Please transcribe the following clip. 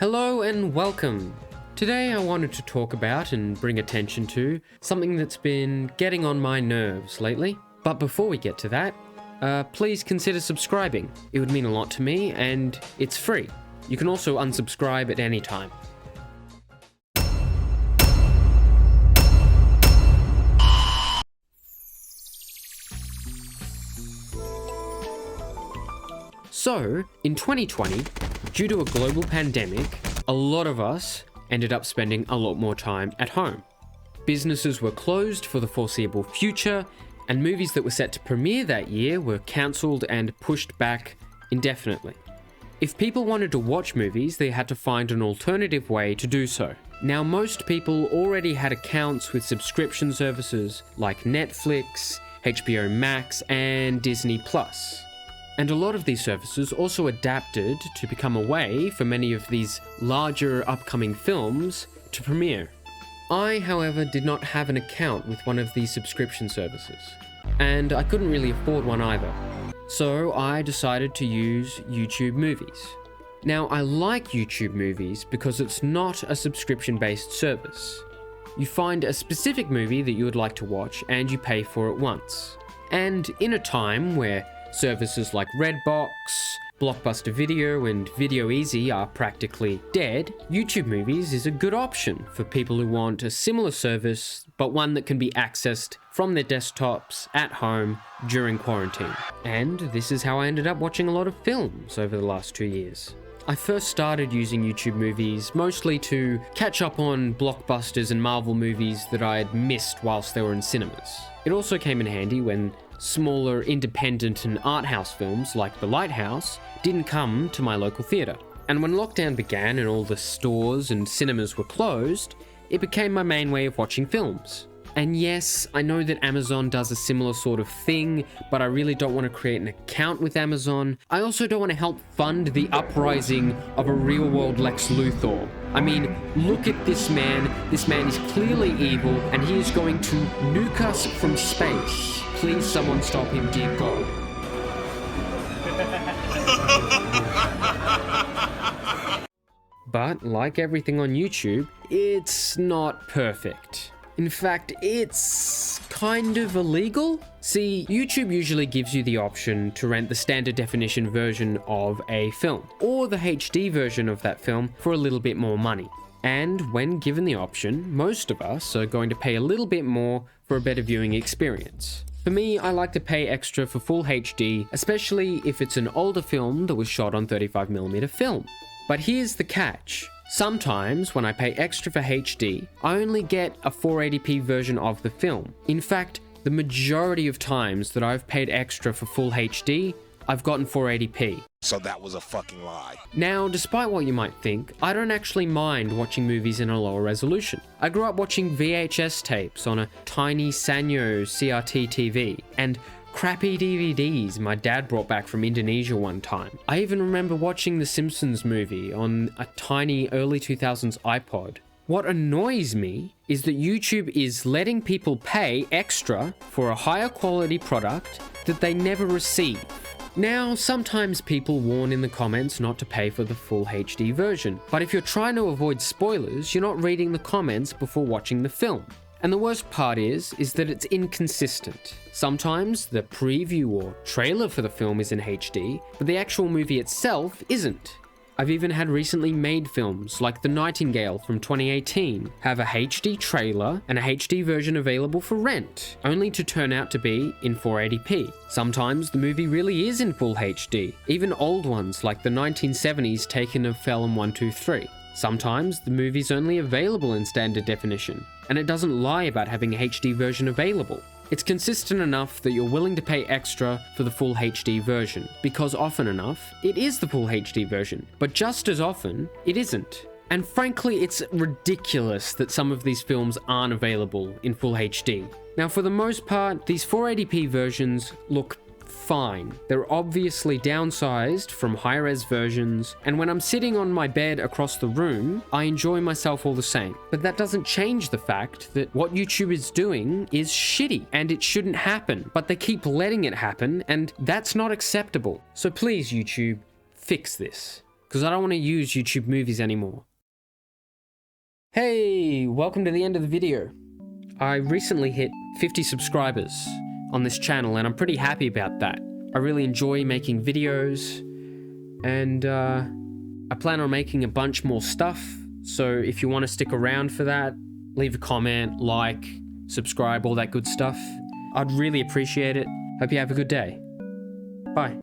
Hello and welcome. Today I wanted to talk about and bring attention to something that's been getting on my nerves lately. But before we get to that, please consider subscribing. It would mean a lot to me and it's free. You can also unsubscribe at any time. So, in 2020, due to a global pandemic, a lot of us ended up spending a lot more time at home. Businesses were closed for the foreseeable future, and movies that were set to premiere that year were cancelled and pushed back indefinitely. If people wanted to watch movies, they had to find an alternative way to do so. Now, most people already had accounts with subscription services like Netflix, HBO Max, and Disney+. And a lot of these services also adapted to become a way for many of these larger upcoming films to premiere. I, however, did not have an account with one of these subscription services, and I couldn't really afford one either. So I decided to use YouTube Movies. Now, I like YouTube Movies because it's not a subscription-based service. You find a specific movie that you would like to watch and you pay for it once. And in a time where services like Redbox, Blockbuster Video, and Video Easy are practically dead, YouTube Movies is a good option for people who want a similar service, but one that can be accessed from their desktops at home during quarantine. And this is how I ended up watching a lot of films over the last 2 years. I first started using YouTube Movies mostly to catch up on blockbusters and Marvel movies that I had missed whilst they were in cinemas. It also came in handy when smaller independent and art house films like The Lighthouse didn't come to my local theatre. And when lockdown began and all the stores and cinemas were closed, it became my main way of watching films. And yes, I know that Amazon does a similar sort of thing, but I really don't want to create an account with Amazon. I also don't want to help fund the uprising of a real-world Lex Luthor. I mean, look at this man. This man is clearly evil, and he is going to nuke us from space. Please, someone stop him, dear God. But, like everything on YouTube, it's not perfect. In fact, it's kind of illegal. See, YouTube usually gives you the option to rent the standard definition version of a film, or the HD version of that film for a little bit more money. And when given the option, most of us are going to pay a little bit more for a better viewing experience. For me, I like to pay extra for full HD, especially if it's an older film that was shot on 35mm film. But here's the catch. Sometimes, when I pay extra for HD, I only get a 480p version of the film. In fact, the majority of times that I've paid extra for full HD, I've gotten 480p. So that was a fucking lie. Now, despite what you might think, I don't actually mind watching movies in a lower resolution. I grew up watching VHS tapes on a tiny Sanyo CRT TV, and crappy DVDs my dad brought back from Indonesia one time. I even remember watching the Simpsons movie on a tiny early 2000s iPod. What annoys me is that YouTube is letting people pay extra for a higher quality product that they never receive. Now, sometimes people warn in the comments not to pay for the full HD version, but if you're trying to avoid spoilers, you're not reading the comments before watching the film. And the worst part is that it's inconsistent. Sometimes the preview or trailer for the film is in HD, but the actual movie itself isn't. I've even had recently made films like The Nightingale from 2018 have a HD trailer and a HD version available for rent, only to turn out to be in 480p. Sometimes the movie really is in full HD, even old ones like the 1970s Taken of Pelham 123. Sometimes the movie's only available in standard definition, and it doesn't lie about having a HD version available. It's consistent enough that you're willing to pay extra for the full HD version, because often enough, it is the full HD version, but just as often, it isn't. And frankly, it's ridiculous that some of these films aren't available in full HD. Now, for the most part, these 480p versions look fine. They're obviously downsized from high-res versions, and when I'm sitting on my bed across the room, I enjoy myself all the same. But that doesn't change the fact that what YouTube is doing is shitty, and it shouldn't happen, but they keep letting it happen, and that's not acceptable. So please, YouTube, fix this. because I don't want to use YouTube movies anymore. Hey, welcome to the end of the video. I recently hit 50 subscribers on this channel and I'm pretty happy about that. I really enjoy making videos and I plan on making a bunch more stuff. So if you want to stick around for that, leave a comment, like, subscribe, all that good stuff. I'd really appreciate it. Hope you have a good day. Bye.